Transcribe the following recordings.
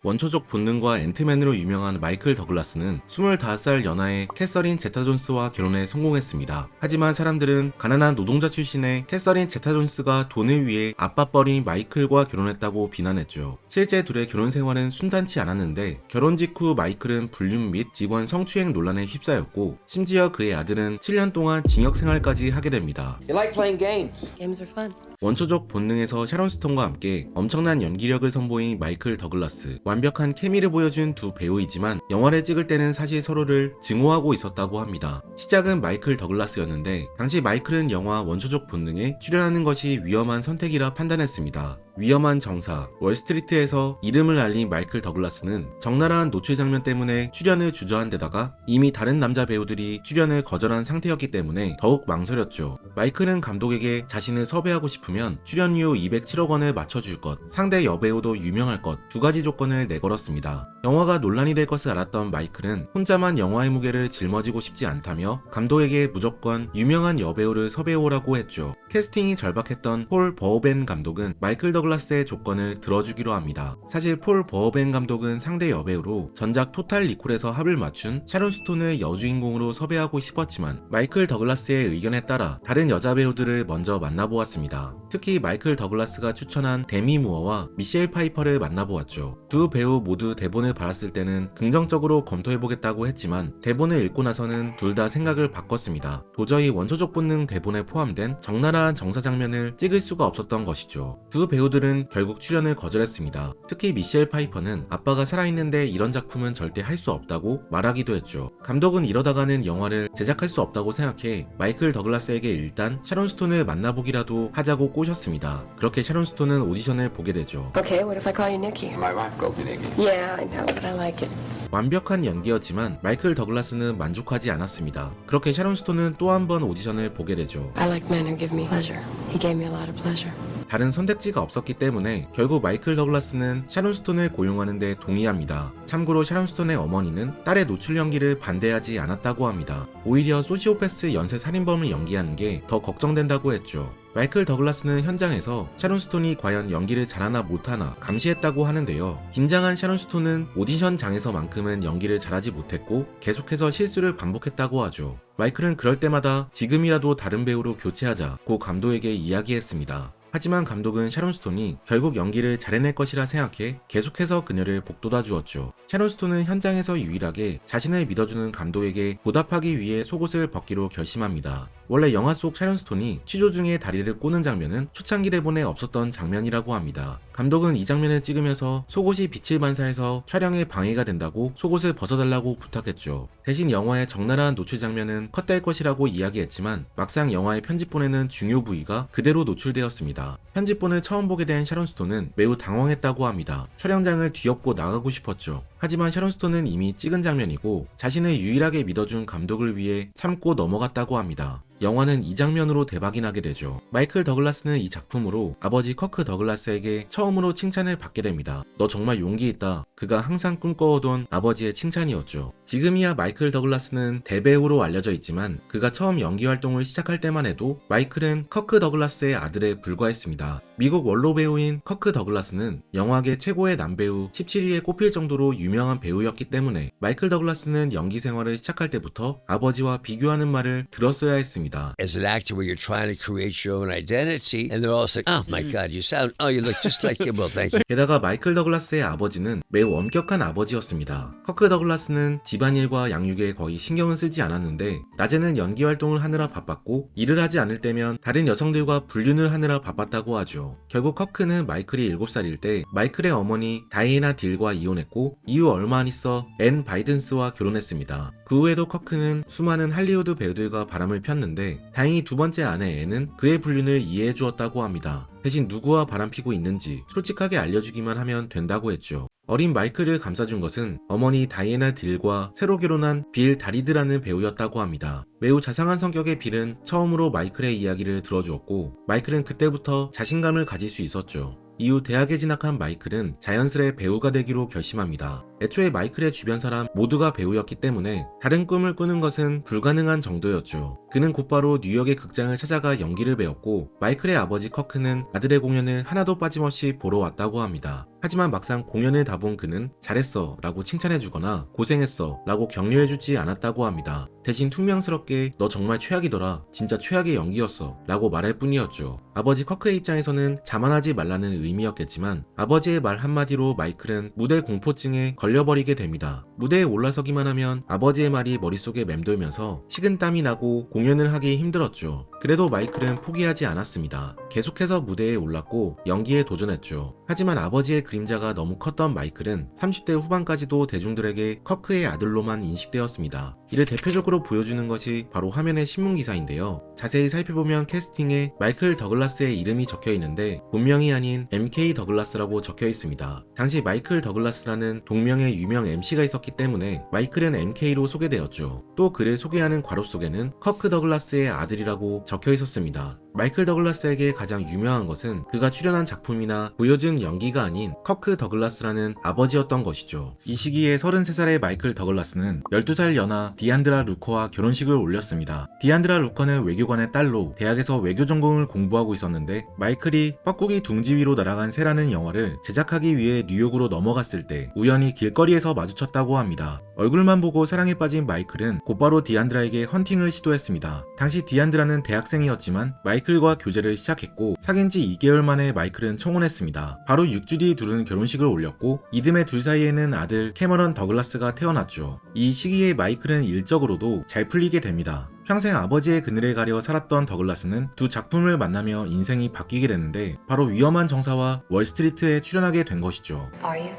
원초적 본능과 앤트맨으로 유명한 마이클 더글라스는 25살 연하의 캐서린 제타 존스와 결혼에 성공했습니다. 하지만 사람들은 가난한 노동자 출신의 캐서린 제타 존스가 돈을 위해 아빠뻘인 마이클과 결혼했다고 비난했죠. 실제 둘의 결혼 생활은 순탄치 않았는데 결혼 직후 마이클은 불륜 및 직원 성추행 논란에 휩싸였고 심지어 그의 아들은 7년 동안 징역 생활까지 하게 됩니다. You like playing games? Games are fun. 원초적 본능에서 샤론 스톤과 함께 엄청난 연기력을 선보인 마이클 더글라스. 완벽한 케미를 보여준 두 배우이지만 영화를 찍을 때는 사실 서로를 증오하고 있었다고 합니다. 시작은 마이클 더글라스였는데 당시 마이클은 영화 원초적 본능에 출연하는 것이 위험한 선택이라 판단했습니다. 위험한 정사, 월스트리트에서 이름을 알린 마이클 더글라스는 적나라한 노출 장면 때문에 출연을 주저한 데다가 이미 다른 남자 배우들이 출연을 거절한 상태였기 때문에 더욱 망설였죠. 마이클은 감독에게 자신을 섭외하고 싶으면 출연료 207억 원을 맞춰줄 것, 상대 여배우도 유명할 것 두 가지 조건을 내걸었습니다. 영화가 논란이 될 것을 알았던 마이클은 혼자만 영화의 무게를 짊어지고 싶지 않다며 감독에게 무조건 유명한 여배우를 섭외해오라고 했죠. 캐스팅이 절박했던 폴 버호벤 감독은 마이클 더글라스의 조건을 들어주기로 합니다. 사실 폴 버호벤 감독은 상대 여배우로 전작 토탈 리콜에서 합을 맞춘 샤론 스톤을 여주인공으로 섭외하고 싶었지만 마이클 더글라스의 의견에 따라 다른 여자 배우들을 먼저 만나보았습니다. 특히 마이클 더글라스가 추천한 데미 무어와 미셸 파이퍼를 만나보았죠. 두 배우 모두 대본을 받았을 때는 긍정적으로 검토해보겠다고 했지만 대본을 읽고 나서는 둘 다 생각을 바꿨습니다. 도저히 원초적 본능 대본에 포함된 적나라한 정사 장면을 찍을 수가 없었던 것이죠. 두 배우들은 결국 출연을 거절했습니다. 특히 미셸 파이퍼는 아빠가 살아있는데 이런 작품은 절대 할 수 없다고 말하기도 했죠. 감독은 이러다가는 영화를 제작할 수 없다고 생각해 마이클 더글라스에게 일단 샤론 스톤을 만나보기라도 하자고 꼬셨습니다. 그렇게 샤론 스톤은 오디션을 보게 되죠. Okay, what if I call you Nikki? My wife calls me Nicky. Yeah, I know, but I like it. 완벽한 연기였지만 마이클 더글라스는 만족하지 않았습니다. 그렇게 샤론 스톤은 또 한 번 오디션을 보게 되죠. I like men who give me pleasure. He gave me a lot of pleasure. 다른 선택지가 없었기 때문에 결국 마이클 더글라스는 샤론 스톤을 고용하는 데 동의합니다. 참고로 샤론 스톤의 어머니는 딸의 노출 연기를 반대하지 않았다고 합니다. 오히려 소시오패스 연쇄 살인범을 연기하는 게 더 걱정된다고 했죠. 마이클 더글라스는 현장에서 샤론 스톤이 과연 연기를 잘하나 못하나 감시했다고 하는데요. 긴장한 샤론 스톤은 오디션장에서만큼은 연기를 잘하지 못했고 계속해서 실수를 반복했다고 하죠. 마이클은 그럴 때마다 지금이라도 다른 배우로 교체하자고 감독에게 이야기했습니다. 하지만 감독은 샤론 스톤이 결국 연기를 잘해낼 것이라 생각해 계속해서 그녀를 복돋아 주었죠. 샤론 스톤은 현장에서 유일하게 자신을 믿어주는 감독에게 보답하기 위해 속옷을 벗기로 결심합니다. 원래 영화 속 샤론 스톤이 취조 중에 다리를 꼬는 장면은 초창기 대본에 없었던 장면이라고 합니다. 감독은 이 장면을 찍으면서 속옷이 빛을 반사해서 촬영에 방해가 된다고 속옷을 벗어달라고 부탁했죠. 대신 영화의 적나라한 노출 장면은 컷될 것이라고 이야기했지만 막상 영화의 편집본에는 중요 부위가 그대로 노출되었습니다. 편집본을 처음 보게 된 샤론 스톤은 매우 당황했다고 합니다. 촬영장을 뒤엎고 나가고 싶었죠. 하지만 샤론 스톤은 이미 찍은 장면이고 자신을 유일하게 믿어준 감독을 위해 참고 넘어갔다고 합니다. 영화는 이 장면으로 대박이 나게 되죠. 마이클 더글라스는 이 작품으로 아버지 커크 더글라스에게 처음으로 칭찬을 받게 됩니다. 너 정말 용기 있다. 그가 항상 꿈꿔오던 아버지의 칭찬이었죠. 지금이야 마이클 더글라스는 대배우로 알려져 있지만 그가 처음 연기 활동을 시작할 때만 해도 마이클은 커크 더글라스의 아들에 불과했습니다. 미국 원로 배우인 커크 더글라스는 영화계 최고의 남배우 17위에 꼽힐 정도로 유명한 배우였기 때문에 마이클 더글라스는 연기 생활을 시작할 때부터 아버지와 비교하는 말을 들었어야 했습니다. As an actor where you're trying to create your own identity and they're all saying, oh my god, you look just like him. Well, thank you. 게다가 마이클 더글라스의 아버지는 매우 엄격한 아버지였습니다. 커크 더글라스는 집안일과 양육에 거의 신경을 쓰지 않았는데 낮에는 연기 활동을 하느라 바빴고 일을 하지 않을 때면 다른 여성들과 불륜을 하느라 바빴다고 하죠. 결국 커크는 마이클이 7살일 때 마이클의 어머니 다이애나 딜과 이혼했고 이후 얼마 안 있어 앤 바이든스와 결혼했습니다. 그 후에도 커크는 수많은 할리우드 배우들과 바람을 폈는데 다행히 두 번째 아내 앤은 그의 불륜을 이해해 주었다고 합니다. 대신 누구와 바람피고 있는지 솔직하게 알려주기만 하면 된다고 했죠. 어린 마이클을 감싸준 것은 어머니 다이애나 딜과 새로 결혼한 빌 다리드라는 배우였다고 합니다. 매우 자상한 성격의 빌은 처음으로 마이클의 이야기를 들어주었고 마이클은 그때부터 자신감을 가질 수 있었죠. 이후 대학에 진학한 마이클은 자연스레 배우가 되기로 결심합니다. 애초에 마이클의 주변 사람 모두가 배우였기 때문에 다른 꿈을 꾸는 것은 불가능한 정도였죠. 그는 곧바로 뉴욕의 극장을 찾아가 연기를 배웠고 마이클의 아버지 커크는 아들의 공연을 하나도 빠짐없이 보러 왔다고 합니다. 하지만 막상 공연을 다 본 그는 잘했어 라고 칭찬해주거나 고생했어 라고 격려해주지 않았다고 합니다. 대신 퉁명스럽게 너 정말 최악이더라, 진짜 최악의 연기였어 라고 말할 뿐이었죠. 아버지 커크의 입장에서는 자만하지 말라는 의미였겠지만 아버지의 말 한마디로 마이클은 무대 공포증에 걸려버리게 됩니다. 무대에 올라서기만 하면 아버지의 말이 머릿속에 맴돌면서 식은땀이 나고 공연을 하기 힘들었죠. 그래도 마이클은 포기하지 않았습니다. 계속해서 무대에 올랐고 연기에 도전했죠. 하지만 아버지의 그림자가 너무 컸던 마이클은 30대 후반까지도 대중들에게 커크의 아들로만 인식되었습니다. 이를 대표적으로 보여주는 것이 바로 화면의 신문기사인데요. 자세히 살펴보면 캐스팅에 마이클 더글라스의 이름이 적혀 있는데 본명이 아닌 MK 더글라스라고 적혀 있습니다. 당시 마이클 더글라스라는 동명의 유명 MC가 있었기 때문에 마이클은 MK로 소개되었죠. 또 그를 소개하는 괄호 속에는 커크 더글라스의 아들이라고 적혀 있었습니다. 마이클 더글라스에게 가장 유명한 것은 그가 출연한 작품이나 보여준 연기가 아닌 커크 더글라스라는 아버지였던 것이죠. 이 시기에 33살의 마이클 더글라스는 12살 연하 디안드라 루커와 결혼식을 올렸습니다. 디안드라 루커는 외교관의 딸로 대학에서 외교 전공을 공부하고 있었는데 마이클이 뻐꾸기 둥지 위로 날아간 새라는 영화를 제작하기 위해 뉴욕으로 넘어갔을 때 우연히 길거리에서 마주쳤다고 합니다. 얼굴만 보고 사랑에 빠진 마이클은 곧바로 디안드라에게 헌팅을 시도했습니다. 당시 디안드라는 대학생이었지만 마이클과 교제를 시작했고 사귄 지 2개월 만에 마이클은 청혼했습니다. 바로 6주 뒤 둘은 결혼식을 올렸고 이듬해 둘 사이에는 아들 캐머런 더글라스가 태어났죠. 이 시기에 마이클은 일적으로도 잘 풀리게 됩니다. 평생 아버지의 그늘에 가려 살았던 더글라스는 두 작품을 만나며 인생이 바뀌게 되는데 바로 위험한 정사와 월스트리트에 출연하게 된 것이죠. Are you?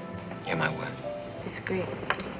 Am I what? Discreet.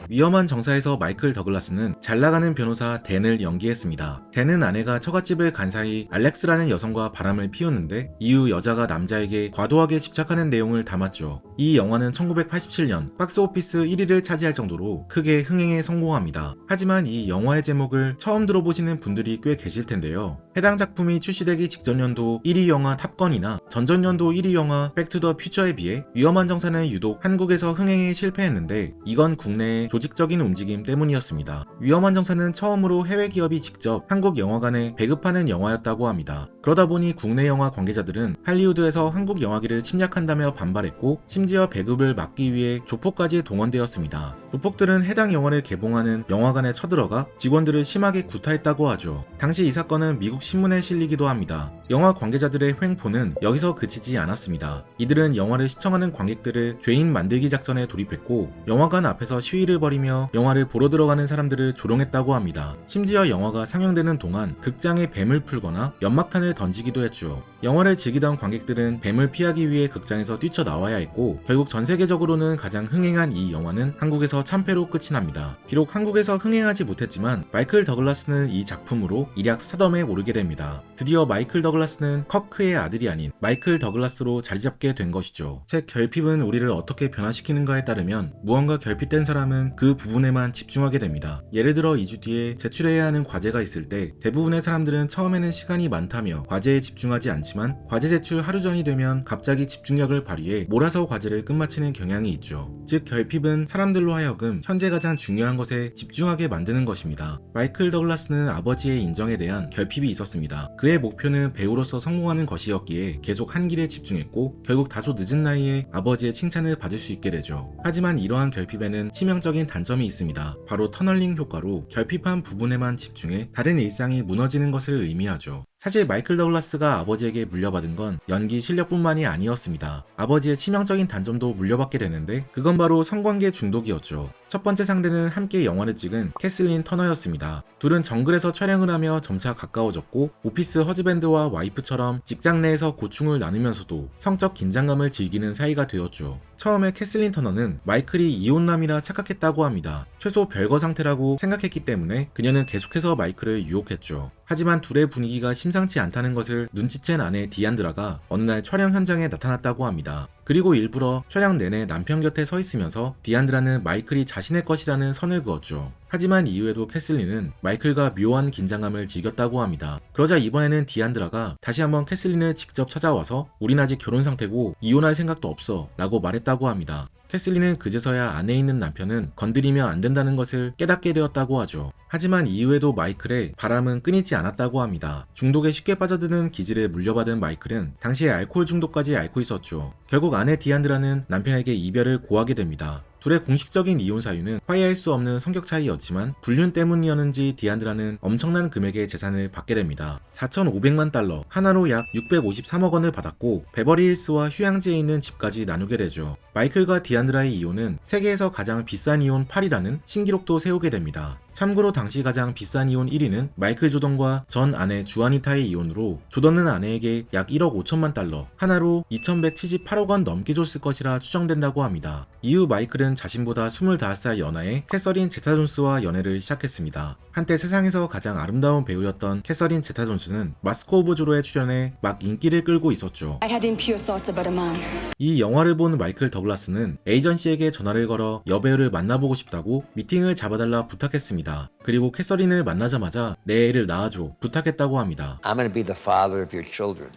위험한 정사에서 마이클 더글라스는 잘 나가는 변호사 댄을 연기했습니다. 댄은 아내가 처갓집을 간 사이 알렉스라는 여성과 바람을 피우는데 이후 여자가 남자에게 과도하게 집착하는 내용을 담았죠. 이 영화는 1987년 박스오피스 1위를 차지할 정도로 크게 흥행에 성공합니다. 하지만 이 영화의 제목을 처음 들어보시는 분들이 꽤 계실 텐데요. 해당 작품이 출시되기 직전 연도 1위 영화 탑건이나 전전 연도 1위 영화 백투더 퓨처에 비해 위험한 정사는 유독 한국에서 흥행에 실패했는데 이건 국내의 조직적인 움직임 때문이었습니다. 위험한 정사는 처음으로 해외 기업이 직접 한국 영화관에 배급하는 영화였다고 합니다. 그러다 보니 국내 영화 관계자들은 할리우드에서 한국 영화계를 침략한다며 반발했고 심지어 배급을 막기 위해 조폭까지 동원되었습니다. 조폭들은 해당 영화를 개봉하는 영화관에 쳐들어가 직원들을 심하게 구타했다고 하죠. 당시 이 사건은 미국 신문에 실리기도 합니다. 영화 관계자들의 횡포는 여기서 그치지 않았습니다. 이들은 영화를 시청하는 관객들을 죄인 만들기 작전에 돌입했고 영화관 앞에서 시위를 벌이며 영화를 보러 들어가는 사람들을 조롱했다고 합니다. 심지어 영화가 상영되는 동안 극장에 뱀을 풀거나 연막탄을 던지기도 했죠. 영화를 즐기던 관객들은 뱀을 피하기 위해 극장에서 뛰쳐나와야 했고 결국 전 세계적으로는 가장 흥행한 이 영화는 한국에서 참패로 끝이 납니다. 비록 한국에서 흥행하지 못했지만 마이클 더글라스는 이 작품으로 일약 스타덤에 오르게 됩니다. 드디어 마이클 더글라스는 커크의 아들이 아닌 마이클 더글라스로 자리잡게 된 것이죠. 책 결핍은 우리를 어떻게 변화시키는가에 따르면 무언가 결핍된 사람은 그 부분에만 집중하게 됩니다. 예를 들어 2주 뒤에 제출해야 하는 과제가 있을 때 대부분의 사람들은 처음에는 시간이 많다며 과제에 집중하지 않지만 과제 제출 하루 전이 되면 갑자기 집중력을 발휘해 몰아서 과제를 끝마치는 경향이 있죠. 즉 결핍은 사람들로 하여금 현재 가장 중요한 것에 집중하게 만드는 것입니다. 마이클 더글라스는 아버지의 인정에 대한 결핍이 있었습니다. 그의 목표는 배우로서 성공하는 것이었기에 계속 한 길에 집중했고 결국 다소 늦은 나이에 아버지의 칭찬을 받을 수 있게 되죠. 하지만 이러한 결핍에는 치명적인 단점이 있습니다. 바로 터널링 효과로 결핍한 부분에만 집중해 다른 일상이 무너지는 것을 의미하죠. 사실 마이클 더글라스가 아버지에게 물려받은 건 연기 실력뿐만이 아니었습니다. 아버지의 치명적인 단점도 물려받게 되는데 그건 바로 성관계 중독이었죠. 첫 번째 상대는 함께 영화를 찍은 캐슬린 터너였습니다. 둘은 정글에서 촬영을 하며 점차 가까워졌고 오피스 허즈밴드와 와이프처럼 직장 내에서 고충을 나누면서도 성적 긴장감을 즐기는 사이가 되었죠. 처음에 캐슬린 터너는 마이클이 이혼남이라 착각했다고 합니다. 최소 별거 상태라고 생각했기 때문에 그녀는 계속해서 마이클을 유혹했죠. 하지만 둘의 분위기가 심상치 않다는 것을 눈치챈 아내 디안드라가 어느 날 촬영 현장에 나타났다고 합니다. 그리고 일부러 촬영 내내 남편 곁에 서 있으면서 디안드라는 마이클이 자신의 것이라는 선을 그었죠. 하지만 이후에도 캐슬린은 마이클과 묘한 긴장감을 즐겼다고 합니다. 그러자 이번에는 디안드라가 다시 한번 캐슬린을 직접 찾아와서 우린 아직 결혼 상태고 이혼할 생각도 없어 라고 말했다고 합니다. 캐슬린은 그제서야 안에 있는 남편은 건드리면 안 된다는 것을 깨닫게 되었다고 하죠. 하지만 이후에도 마이클의 바람은 끊이지 않았다고 합니다. 중독에 쉽게 빠져드는 기질에 물려받은 마이클은 당시에 알코올 중독까지 앓고 있었죠. 결국 아내 디안드라는 남편에게 이별을 고하게 됩니다. 둘의 공식적인 이혼 사유는 화해할 수 없는 성격 차이였지만 불륜 때문이었는지 디안드라는 엄청난 금액의 재산을 받게 됩니다. 4,500만 달러, 하나로 약 653억 원을 받았고 베버리힐스와 휴양지에 있는 집까지 나누게 되죠. 마이클과 디안드라의 이혼은 세계에서 가장 비싼 이혼 8위라는 신기록도 세우게 됩니다. 참고로 당시 가장 비싼 이혼 1위는 마이클 조던과 전 아내 주아니타의 이혼으로 조던은 아내에게 약 1억 5천만 달러, 하나로 2,178억 원 넘게 줬을 것이라 추정된다고 합니다. 이후 마이클은 자신보다 25살 연하의 캐서린 제타 존스와 연애를 시작했습니다. 한때 세상에서 가장 아름다운 배우였던 캐서린 제타 존스는 마스크 오브 조로에 출연해 막 인기를 끌고 있었죠. I had impure thoughts about a man. 이 영화를 본 마이클 더글라스는 에이전시에게 전화를 걸어 여배우를 만나보고 싶다고 미팅을 잡아달라 부탁했습니다. 그리고 캐서린을 만나자마자 내 애를 낳아줘 부탁했다고 합니다. I'm going to be the father of your children.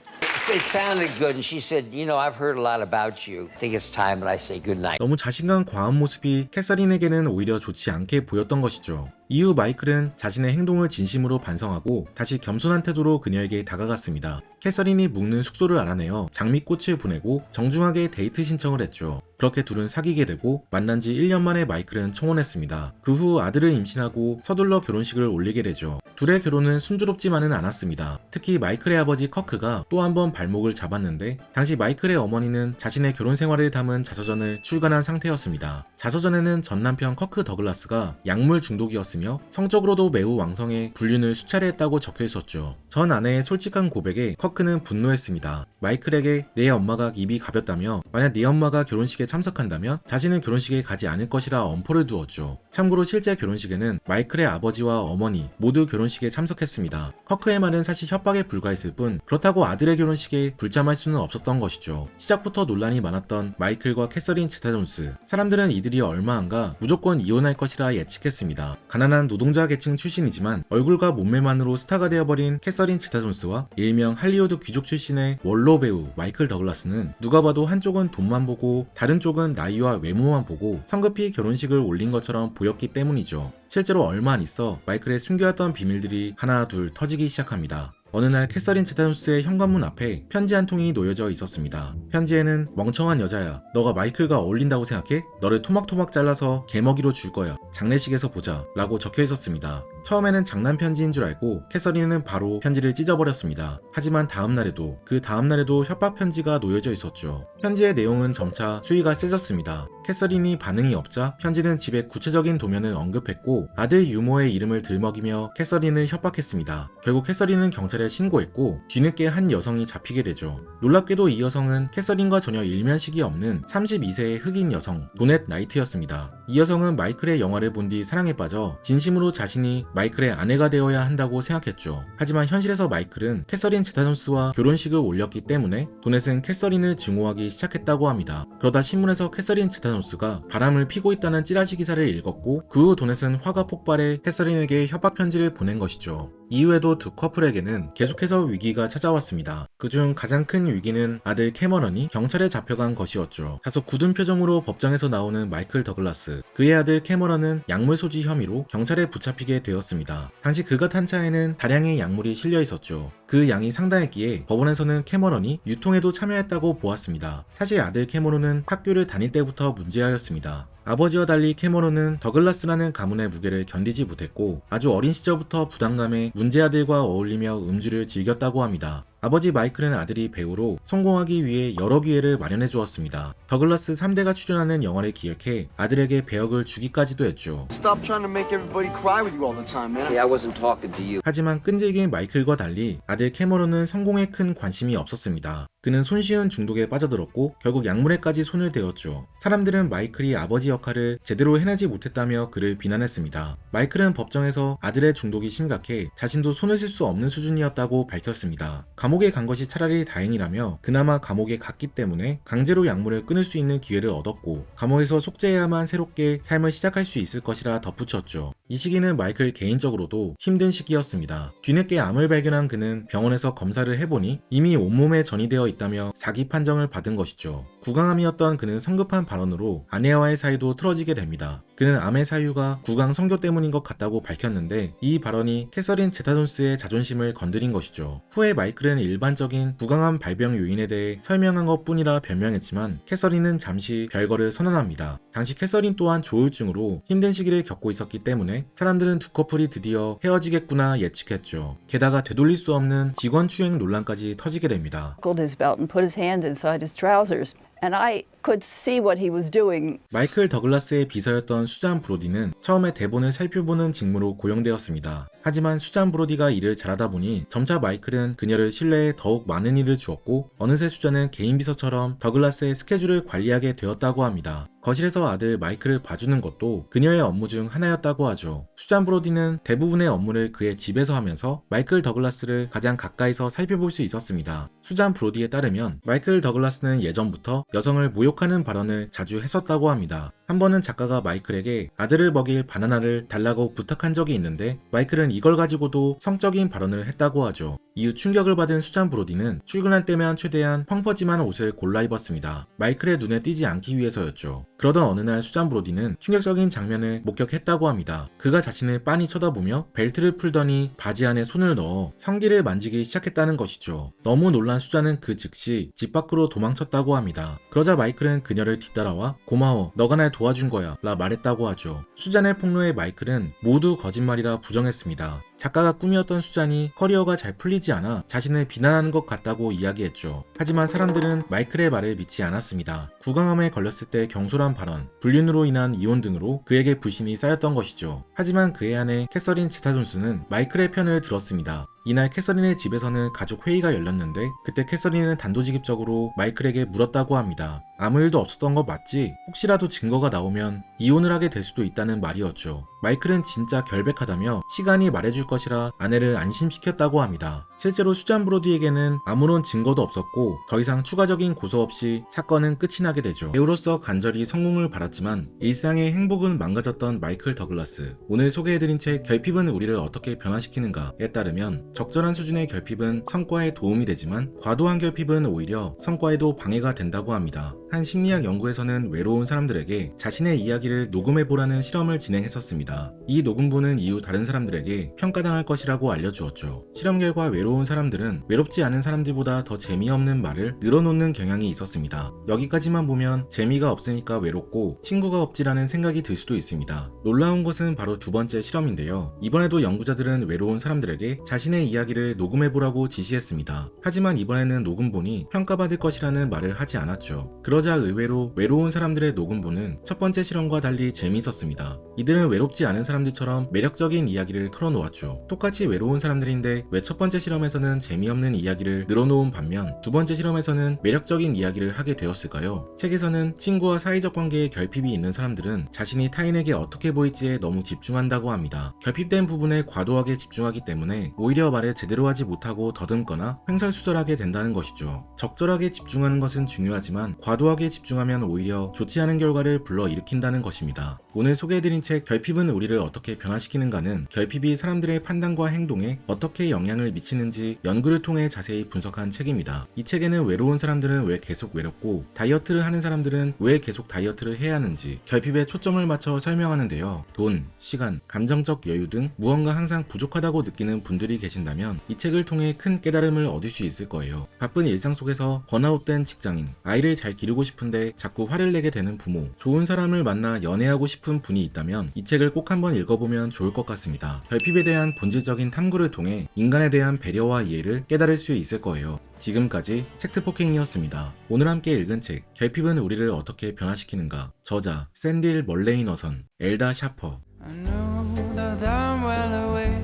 It sounded good, and she said, you know, I've heard a lot about you. I think it's time that I say good night. 너무 자신감 과한 모습이 캐서린에게는 오히려 좋지 않게 보였던 것이죠. 이후 마이클은 자신의 행동을 진심으로 반성하고 다시 겸손한 태도로 그녀에게 다가갔습니다. 캐서린이 묵는 숙소를 알아내어 장미꽃을 보내고 정중하게 데이트 신청을 했죠. 그렇게 둘은 사귀게 되고 만난 지 1년 만에 마이클은 청혼했습니다. 그 후 아들을 임신하고 서둘러 결혼식을 올리게 되죠. 둘의 결혼은 순조롭지만은 않았습니다. 특히 마이클의 아버지 커크가 또 한 번 발목을 잡았는데 당시 마이클의 어머니는 자신의 결혼 생활을 담은 자서전을 출간한 상태였습니다. 자서전에는 전 남편 커크 더글라스가 약물 중독이었으며 성적으로도 매우 왕성해 불륜을 수차례 했다고 적혀 있었죠. 전 아내의 솔직한 고백에 커크는 분노했습니다. 마이클에게 내 엄마가 입이 가볍다며 만약 네 엄마가 결혼식에 참석한다면 자신은 결혼식에 가지 않을 것이라 엄포를 두었죠. 참고로 실제 결혼식에는 마이클의 아버지와 어머니 모두 결혼식에 참석했습니다. 커크의 말은 사실 협박에 불과했을 뿐 그렇다고 아들의 결혼식에 불참할 수는 없었던 것이죠. 시작부터 논란이 많았던 마이클과 캐서린 제타 존스. 사람들은 이들이 얼마 안가 무조건 이혼할 것이라 예측했습니다. 가난한 노동자 계층 출신이지만 얼굴과 몸매만으로 스타가 되어버린 캐서린 제타 존스와 일명 할리우드 귀족 출신의 원로 배우 마이클 더글라스는 누가 봐도 한쪽은 돈만 보고 다른 쪽은 나이와 외모만 보고 성급히 결혼식을 올린 것처럼 보였기 때문이죠. 실제로 얼마 안 있어 마이클의 숨겨왔던 비밀들이 하나 둘 터지기 시작합니다. 어느 날 캐서린 제타 존스의 현관문 앞에 편지 한 통이 놓여져 있었습니다. 편지에는 멍청한 여자야, 너가 마이클과 어울린다고 생각해? 너를 토막토막 잘라서 개먹이로 줄 거야. 장례식에서 보자 라고 적혀 있었습니다. 처음에는 장난 편지인 줄 알고 캐서린은 바로 편지를 찢어버렸습니다. 하지만 다음날에도 그 다음날에도 협박 편지가 놓여져 있었죠. 편지의 내용은 점차 수위가 세졌습니다. 캐서린이 반응이 없자 편지는 집의 구체적인 도면을 언급했고 아들 유모의 이름을 들먹이며 캐서린을 협박했습니다. 결국 캐서린은 경찰에 신고했고 뒤늦게 한 여성이 잡히게 되죠. 놀랍게도 이 여성은 캐서린과 전혀 일면식이 없는 32세의 흑인 여성 도넷 나이트였습니다. 이 여성은 마이클의 영화를 본 뒤 사랑에 빠져 진심으로 자신이 마이클의 아내가 되어야 한다고 생각했죠. 하지만 현실에서 마이클은 캐서린 제타 존스와 결혼식을 올렸기 때문에 도넷은 캐서린을 증오하기 시작했다고 합니다. 그러다 신문에서 캐서린 제타 존스가 바람을 피고 있다는 찌라시 기사를 읽었고 그 후 도넷은 화가 폭발해 캐서린에게 협박 편지를 보낸 것이죠. 이후에도 두 커플에게는 계속해서 위기가 찾아왔습니다. 그중 가장 큰 위기는 아들 캐머런이 경찰에 잡혀간 것이었죠. 다소 굳은 표정으로 법정에서 나오는 마이클 더글라스. 그의 아들 캐머런은 약물 소지 혐의로 경찰에 붙잡히게 되었습니다. 당시 그가 탄 차에는 다량의 약물이 실려 있었죠. 그 양이 상당했기에 법원에서는 캐머런이 유통에도 참여했다고 보았습니다. 사실 아들 캐머런은 학교를 다닐 때부터 문제아였습니다. 아버지와 달리 캐머런은 더글라스라는 가문의 무게를 견디지 못했고 아주 어린 시절부터 부담감에 문제아들과 어울리며 음주를 즐겼다고 합니다. 아버지 마이클은 아들이 배우로 성공하기 위해 여러 기회를 마련해 주었습니다. 더글라스 3대가 출연하는 영화를 기획해 아들에게 배역을 주기까지도 했죠. Stop trying to make everybody cry with you all the time, man. Hey, I wasn't talking to you. 하지만 끈질긴 마이클과 달리 아들 캐머런은 성공에 큰 관심이 없었습니다. 그는 손쉬운 중독에 빠져들었고 결국 약물에까지 손을 대었죠. 사람들은 마이클이 아버지 역할을 제대로 해내지 못했다며 그를 비난했습니다. 마이클은 법정에서 아들의 중독이 심각해 자신도 손을 쓸 수 없는 수준이었다고 밝혔습니다. 감옥에 간 것이 차라리 다행이라며 그나마 감옥에 갔기 때문에 강제로 약물을 끊을 수 있는 기회를 얻었고 감옥에서 속죄해야만 새롭게 삶을 시작할 수 있을 것이라 덧붙였죠. 이 시기는 마이클 개인적으로도 힘든 시기였습니다. 뒤늦게 암을 발견한 그는 병원에서 검사를 해보니 이미 온몸에 전이 되어 있다며 사기 판정을 받은 것이죠. 구강암이었던 그는 성급한 발언으로 아내와의 사이도 틀어지게 됩니다. 그는 암의 사유가 구강 성교 때문인 것 같다고 밝혔는데 이 발언이 캐서린 제타존스의 자존심을 건드린 것이죠. 후에 마이클은 일반적인 구강암 발병 요인에 대해 설명한 것 뿐이라 변명했지만 캐서린은 잠시 별거를 선언합니다. 당시 캐서린 또한 조울증으로 힘든 시기를 겪고 있었기 때문에 사람들은 두 커플이 드디어 헤어지겠구나 예측했죠. 게다가 되돌릴 수 없는 직원 추행 논란까지 터지게 됩니다. buckled his belt and put his hand inside his trousers. And I could see what he was doing. 마이클 더글라스의 비서였던 수잔 브로디는 처음에 대본을 살펴보는 직무로 고용되었습니다. 하지만 수잔 브로디가 일을 잘하다 보니 점차 마이클은 그녀를 신뢰해 더욱 많은 일을 주었고 어느새 수잔은 개인 비서처럼 더글라스의 스케줄을 관리하게 되었다고 합니다. 거실에서 아들 마이클을 봐주는 것도 그녀의 업무 중 하나였다고 하죠. 수잔 브로디는 대부분의 업무를 그의 집에서 하면서 마이클 더글라스를 가장 가까이서 살펴볼 수 있었습니다. 수잔 브로디에 따르면 마이클 더글라스는 예전부터 여성을 모욕하는 발언을 자주 했었다고 합니다. 한 번은 작가가 마이클에게 아들을 먹일 바나나를 달라고 부탁한 적이 있는데 마이클은 이걸 가지고도 성적인 발언을 했다고 하죠. 이후 충격을 받은 수잔 브로디는 출근할 때면 최대한 펑퍼짐한 옷을 골라 입었습니다. 마이클의 눈에 띄지 않기 위해서였죠. 그러던 어느 날 수잔 브로디는 충격적인 장면을 목격했다고 합니다. 그가 자신을 빤히 쳐다보며 벨트를 풀더니 바지 안에 손을 넣어 성기를 만지기 시작했다는 것이죠. 너무 놀란 수잔은 그 즉시 집 밖으로 도망쳤다고 합니다. 그러자 마이클은 그녀를 뒤따라와 고마워, 너가 날 도와준 거야 라 말했다고 하죠. 수잔의 폭로에 마이클은 모두 거짓말이라 부정했습니다. 작가가 꿈이었던 수잔이 커리어가 잘 풀리지 않아 자신을 비난하는 것 같다고 이야기했죠. 하지만 사람들은 마이클의 말을 믿지 않았습니다. 구강암에 걸렸을 때 경솔한 발언, 불륜으로 인한 이혼 등으로 그에게 불신이 쌓였던 것이죠. 하지만 그의 아내 캐서린 제타존스는 마이클의 편을 들었습니다. 이날 캐서린의 집에서는 가족 회의가 열렸는데 그때 캐서린은 단도직입적으로 마이클에게 물었다고 합니다. 아무 일도 없었던 거 맞지? 혹시라도 증거가 나오면 이혼을 하게 될 수도 있다는 말이었죠. 마이클은 진짜 결백하다며 시간이 말해줄 것이라 아내를 안심시켰다고 합니다. 실제로 수잔 브로디에게는 아무런 증거도 없었고 더 이상 추가적인 고소 없이 사건은 끝이 나게 되죠. 배우로서 간절히 성공을 바랐지만 일상의 행복은 망가졌던 마이클 더글라스. 오늘 소개해드린 책 결핍은 우리를 어떻게 변화시키는가에 따르면 적절한 수준의 결핍은 성과에 도움이 되지만 과도한 결핍은 오히려 성과에도 방해가 된다고 합니다. 한 심리학 연구에서는 외로운 사람들에게 자신의 이야기를 녹음해보라는 실험을 진행했었습니다. 이 녹음본은 이후 다른 사람들에게 평가당할 것이라고 알려주었죠. 실험 결과 외로운 사람들은 외롭지 않은 사람들보다 더 재미없는 말을 늘어놓는 경향이 있었습니다. 여기까지만 보면 재미가 없으니까 외롭고 친구가 없지라는 생각이 들 수도 있습니다. 놀라운 것은 바로 두 번째 실험인데요. 이번에도 연구자들은 외로운 사람들에게 자신의 이야기를 녹음해보라고 지시했습니다. 하지만 이번에는 녹음본이 평가받을 것이라는 말을 하지 않았죠. 그러자 의외로 외로운 사람들의 녹음본은 첫 번째 실험과 달리 재미있었습니다. 이들은 외롭지 않은 사람들처럼 매력적인 이야기를 털어놓았죠. 똑같이 외로운 사람들인데 왜 첫 번째 실험에서는 재미없는 이야기를 늘어놓은 반면 두 번째 실험에서는 매력적인 이야기를 하게 되었을까요? 책에서는 친구와 사회적 관계에 결핍이 있는 사람들은 자신이 타인에게 어떻게 보일지에 너무 집중한다고 합니다. 결핍된 부분에 과도하게 집중하기 때문에 오히려 말을 제대로 하지 못하고 더듬거나 횡설수설하게 된다는 것이죠. 적절하게 집중하는 것은 중요하지만 과도하게 집중하면 오히려 좋지 않은 결과를 불러일으킨다는 것입니다. 오늘 소개해드린 책 결핍은 우리를 어떻게 변화시키는가는 결핍이 사람들의 판단과 행동에 어떻게 영향을 미치는지 연구를 통해 자세히 분석한 책입니다. 이 책에는 외로운 사람들은 왜 계속 외롭고 다이어트를 하는 사람들은 왜 계속 다이어트를 해야 하는지 결핍에 초점을 맞춰 설명하는데요. 돈, 시간, 감정적 여유 등 무언가 항상 부족하다고 느끼는 분들이 계신다면 이 책을 통해 큰 깨달음을 얻을 수 있을 거예요. 바쁜 일상 속에서 번아웃된 직장인, 아이를 잘 기르고 싶은데 자꾸 화를 내게 되는 부모, 좋은 사람을 만나 연애하고 싶은 분이 있다면 이 책을 꼭 한번 읽어보면 좋을 것 같습니다. 결핍에 대한 본질적인 탐구를 통해 인간에 대한 배려와 이해를 깨달을 수 있을 거예요. 지금까지 책트포킹이었습니다. 오늘 함께 읽은 책 결핍은 우리를 어떻게 변화시키는가, 저자 샌딜 멀레이너선, 엘다 샤퍼. I know that I'm well away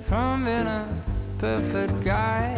from being a perfect guy.